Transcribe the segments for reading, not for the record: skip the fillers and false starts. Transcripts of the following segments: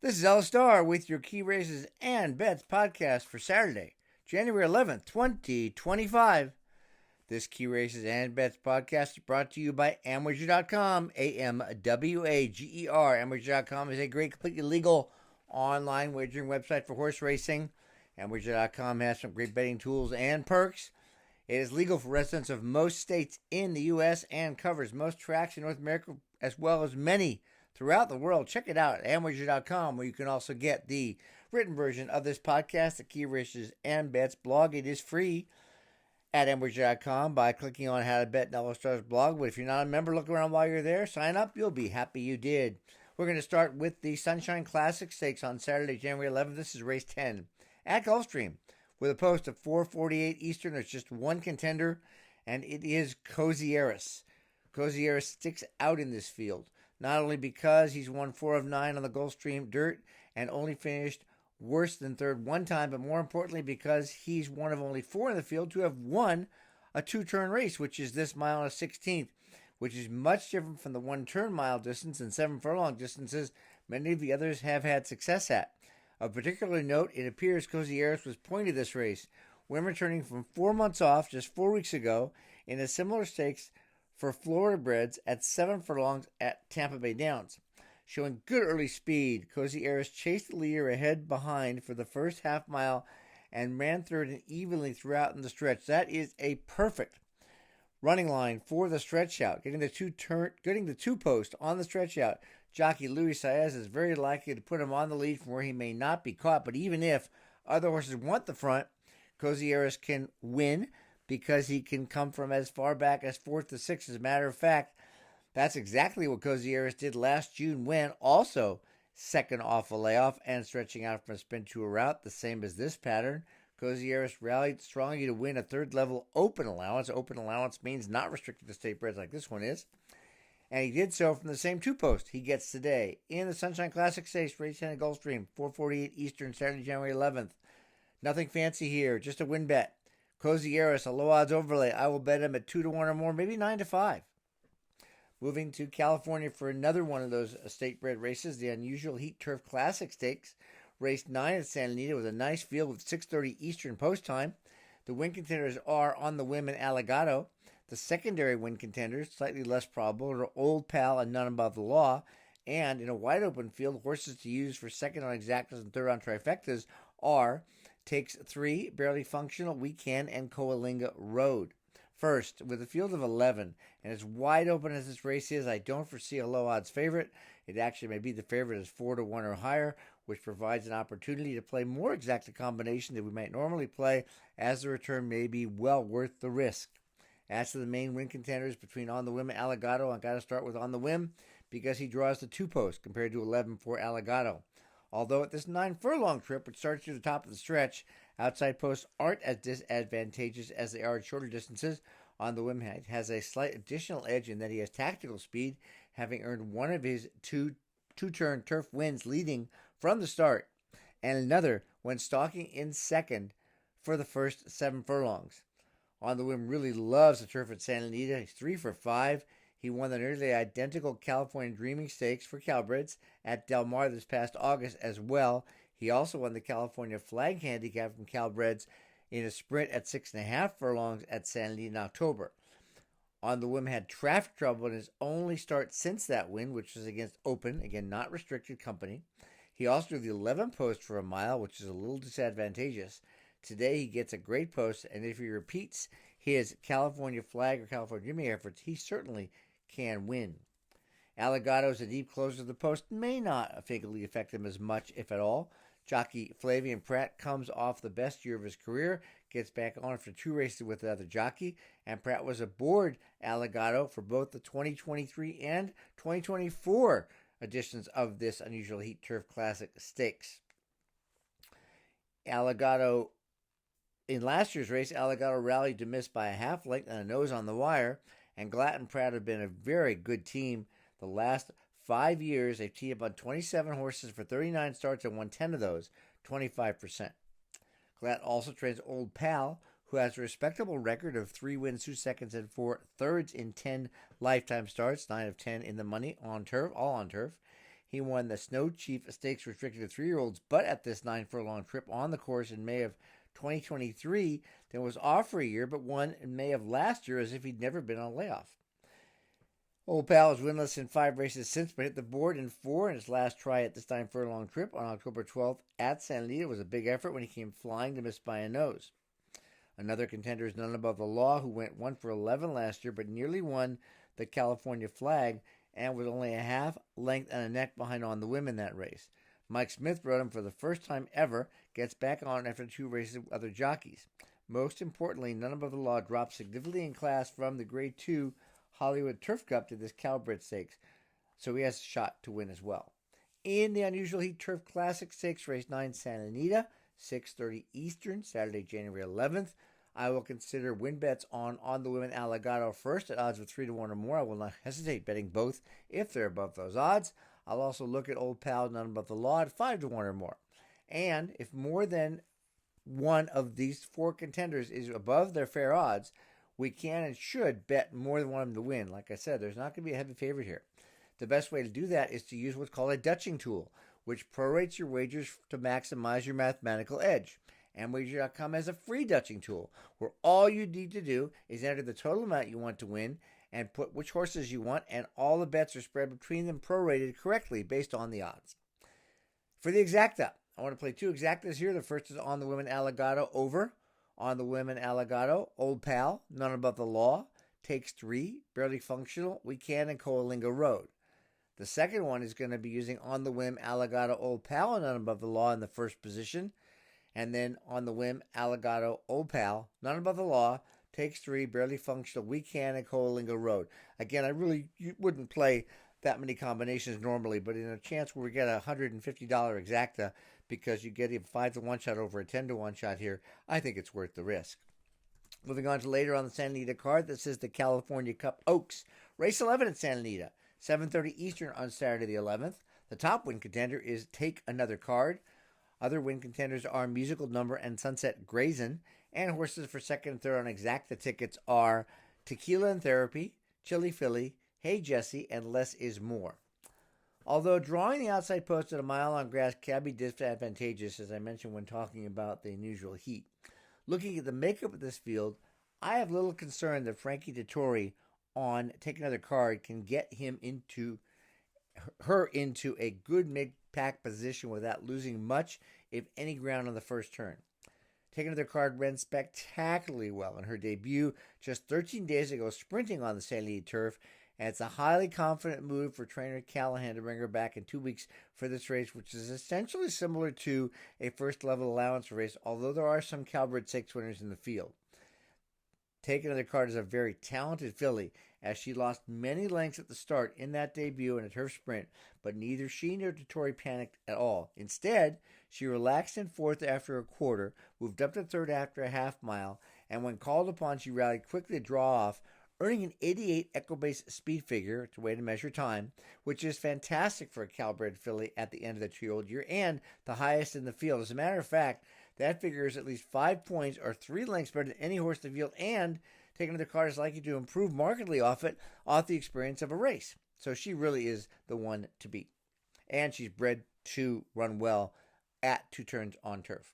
This is Ella Star with your Key Races and Bets podcast for Saturday, January 11th, 2025. This Key Races and Bets podcast is brought to you by Amwager.com, AMWAGER. Amwager.com is a great, completely legal online wagering website for horse racing. Amwager.com has some great betting tools and perks. It is legal for residents of most states in the U.S. and covers most tracks in North America as well as many throughout the world. Check it out at Amwager.com, where you can also get the written version of this podcast, the Key Races and Bets blog. It is free at Amwager.com by clicking on How to Bet in Ella Star's blog. But if you're not a member, look around while you're there. Sign up. You'll be happy you did. We're going to start with the Sunshine Classic Stakes on Saturday, January 11th. This is race 10 at Gulfstream with a post of 4:48 Eastern. There's just one contender, and it is Cozieras. Cozieras sticks out in this field, not only because he's won 4 of 9 on the Gulfstream dirt and only finished worse than third one time, but more importantly because he's one of only 4 in the field to have won a two-turn race, which is this mile and a 16th, which is much different from the one-turn mile distance and 7 furlong distances many of the others have had success at. Of particular note, it appears Cozieras was pointed this race when returning from 4 months off just 4 weeks ago in a similar stakes for Florida breds at 7 furlongs at Tampa Bay Downs. Showing good early speed, Cozieras chased the leader ahead behind for the first half mile and ran third and evenly throughout in the stretch. That is a perfect running line for the stretch out. Getting the two post on the stretch out, jockey Luis Saez is very likely to put him on the lead from where he may not be caught. But even if other horses want the front, Cozieras can win because he can come from as far back as 4th to 6th. As a matter of fact, that's exactly what Cozieras did last June when also second off a layoff and stretching out from a sprint to a route, the same as this pattern. Cozieras rallied strongly to win a third level open allowance. Open allowance means not restricted to state breds like this one is. And he did so from the same two post he gets today in the Sunshine Classic Stakes, race 10 at Gulfstream, 4:48 Eastern, Saturday, January 11th. Nothing fancy here, just a win bet. Cozieras, a low odds overlay. I will bet him at 2-1 or more, maybe 9-5. Moving to California for another one of those state bred races, the Unusual Heat Turf Classic Stakes. Race 9 at Santa Anita with a nice field with 6:30 Eastern post time. The win contenders are On the Whim and Allegado. The secondary win contenders, slightly less probable, are Old Pal and None Above the Law. And in a wide open field, horses to use for second on exactas and third on trifectas are Takes 3, Barely Functional, We Can, and Coalinga Road. First, with a field of 11, and as wide open as this race is, I don't foresee a low odds favorite. It actually may be the favorite as 4-1 or higher, which provides an opportunity to play more exact combination than we might normally play, as the return may be well worth the risk. As to the main win contenders between On the Whim and Allegado, I've got to start with On the Whim because he draws the 2 post compared to 11 for Allegado. Although at this 9 furlong trip, which starts near the top of the stretch, outside posts aren't as disadvantageous as they are at shorter distances. On the Whim has a slight additional edge in that he has tactical speed, having earned one of his two-turn turf wins leading from the start, and another when stalking in second for the first 7 furlongs. On the Whim really loves the turf at Santa Anita. He's 3 for 5. He won the nearly identical California Dreaming Stakes for Cowbreds at Del Mar this past August as well. He also won the California Flag Handicap from Cowbreds in a sprint at 6.5 furlongs at Santa Anita in October. On the Whim had traffic trouble in his only start since that win, which was against Open, again not restricted company. He also drew the 11 post for a mile, which is a little disadvantageous. Today he gets a great post, and if he repeats his California Flag or California Dreaming efforts, he certainly can win. Allegado's a deep closer to the post may not fatally affect him as much, if at all. Jockey Flavian Pratt comes off the best year of his career, gets back on after 2 races with another jockey, and Pratt was aboard Allegado for both the 2023 and 2024 editions of this Unusual Heat Turf Classic Stakes. Allegado, in last year's race, Allegado rallied to miss by a half length and a nose on the wire, and Glatt and Pratt have been a very good team the last 5 years. They've teed up on 27 horses for 39 starts and won 10 of those, 25%. Glatt also trains Old Pal, who has a respectable record of 3 wins, 2 seconds, and 4 thirds in 10 lifetime starts, 9 of 10 in the money on turf, all on turf. He won the Snow Chief Stakes restricted to 3-year-olds, but at this 9-furlong trip on the course in May of 2023, then was off for a year, but won in May of last year as if he'd never been on a layoff. Old Pal is winless in 5 races since, but hit the board in 4 in his last try at this 9-furlong trip on October 12th at Santa Anita. It was a big effort when he came flying to miss by a nose. Another contender is None Above the Law, who went 1 for 11 last year, but nearly won the California flag and was only a half length and a neck behind On the Whim in that race. Mike Smith rode him for the first time ever, gets back on after 2 races with other jockeys. Most importantly, None Above the Law dropped significantly in class from the Grade 2 Hollywood Turf Cup to this Calbred Stakes, so he has a shot to win as well. In the Unusual Heat Turf Classic Stakes, race 9, Santa Anita, 6:30 Eastern, Saturday, January 11th. I will consider win bets on the Women Alligato first at odds of 3-1 or more. I will not hesitate betting both if they're above those odds. I'll also look at Old Pal, None Above the Law at 5-1 or more. And if more than one of these 4 contenders is above their fair odds, we can and should bet more than one of them to win. Like I said, there's not going to be a heavy favorite here. The best way to do that is to use what's called a Dutching tool, which prorates your wagers to maximize your mathematical edge. AmWager.com has a free Dutching tool where all you need to do is enter the total amount you want to win and put which horses you want, and all the bets are spread between them prorated correctly based on the odds. For the exacta, I want to play 2 exactas here. The first is On the Women Alligato over. On the Women Alligato, Old Pal, None Above the Law, Takes 3, Barely Functional, We Can, and Coalinga Road. The second one is going to be using On the Whim Alligato, Old Pal, and None Above the Law in the first position. And then On the Whim Alligato, Old Pal, None Above the Law, Takes 3, Barely Functional, We Can, and Coalinga Road. Again, you wouldn't play that many combinations normally, but in a chance where we get a $150 exacta because you get a 5-1 shot over a 10-1 shot here, I think it's worth the risk. Moving on to later on the Santa Anita card, this is the California Cup Oaks. Race 11 at Santa Anita, 7:30 Eastern on Saturday the 11th. The top win contender is Take Another Card. Other win contenders are Musical Number and Sunset Grazin', and horses for second and third on exacta tickets are Tequila and Therapy, Chili Philly, Hey Jesse, and Less is More. Although drawing the outside post at a mile on grass can be disadvantageous, as I mentioned when talking about the Unusual Heat, looking at the makeup of this field, I have little concern that Frankie Dettori on Take Another Card can get her into a good mid-pack position without losing much, if any, ground on the first turn. Take Another Card ran spectacularly well in her debut just 13 days ago, sprinting on the Santa Anita turf, and it's a highly confident move for trainer Callahan to bring her back in 2 weeks for this race, which is essentially similar to a first-level allowance race, although there are some Calbred Stakes winners in the field. Take Another Card is a very talented filly, as she lost many lengths at the start in that debut in a turf sprint, but neither she nor Dettori panicked at all. Instead, she relaxed in 4th after a quarter, moved up to 3rd after a half mile, and when called upon, she rallied quickly to draw off, earning an 88 Equibase speed figure, it's a way to measure time, which is fantastic for a Calbred filly at the end of the 2-year-old year, and the highest in the field. As a matter of fact, that figure is at least 5 points or 3 lengths better than any horse in the field, and Take Another Card is likely to improve markedly off the experience of a race. So she really is the one to beat. And she's bred to run well at 2 turns on turf.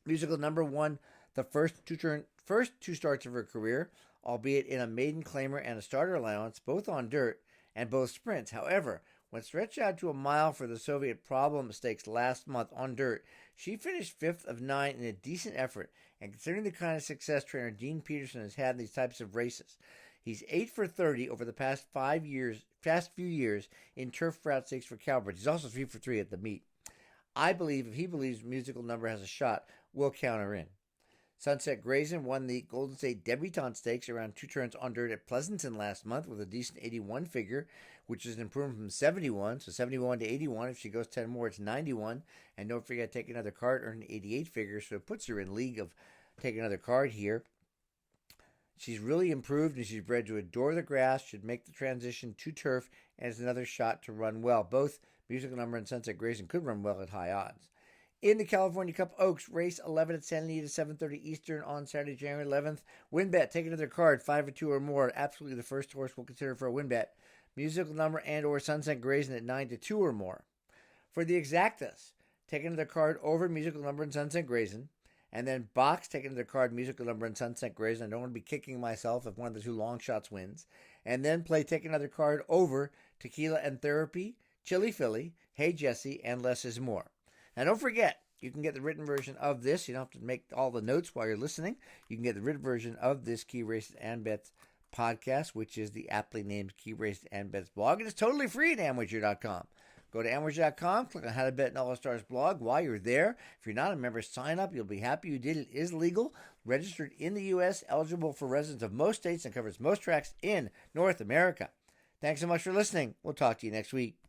Musical Number won the first two starts of her career, albeit in a maiden claimer and a starter allowance, both on dirt and both sprints. However, when stretched out to a mile for the Soviet Problem Stakes last month on dirt, she finished 5th of 9 in a decent effort, and considering the kind of success trainer Dean Peterson has had in these types of races, he's 8 for 30 over the past few years in turf route stakes for Calbred. He's also 3 for 3 at the meet. I believe if he believes Musical Number has a shot, we'll count her in. Sunset Grazin' won the Golden State Debutante Stakes around 2 turns on dirt at Pleasanton last month with a decent 81 figure, which is an improvement from 71. So 71 to 81. If she goes 10 more, it's 91. And don't forget, Take Another Card earned an 88 figure, so it puts her in league of Take Another Card here. She's really improved, and she's bred to adore the grass, should make the transition to turf, and is another shot to run well. Both Musical Number and Sunset Grazin' could run well at high odds. In the California Cup Oaks, race 11 at Santa Anita, 7:30 Eastern on Saturday, January 11th. Win bet, Take Another Card, 5 or 2 or more. Absolutely the first horse we'll consider for a win bet. musical number and or sunset grazing at 9 to 2 or more. For the exactas, take another card over musical number and sunset grazing, and then box, take another card, musical number and sunset grazing. I don't want to be kicking myself if one of the two long shots wins. And then play take another card over tequila and therapy, chili Philly, hey Jesse, and less is more. Now don't forget, you can get the written version of this. You don't have to make all the notes while you're listening. You can get the written version of this Key Races and Bets podcast, which is the aptly named Key Races and Bets blog. It is totally free at amwager.com. Go to amwager.com, click on How to Bet in All-Stars blog. While you're there, if you're not a member, sign up. You'll be happy you did. It is legal, registered in the U.S., eligible for residents of most states, and covers most tracks in North America. Thanks so much for listening. We'll talk to you next week.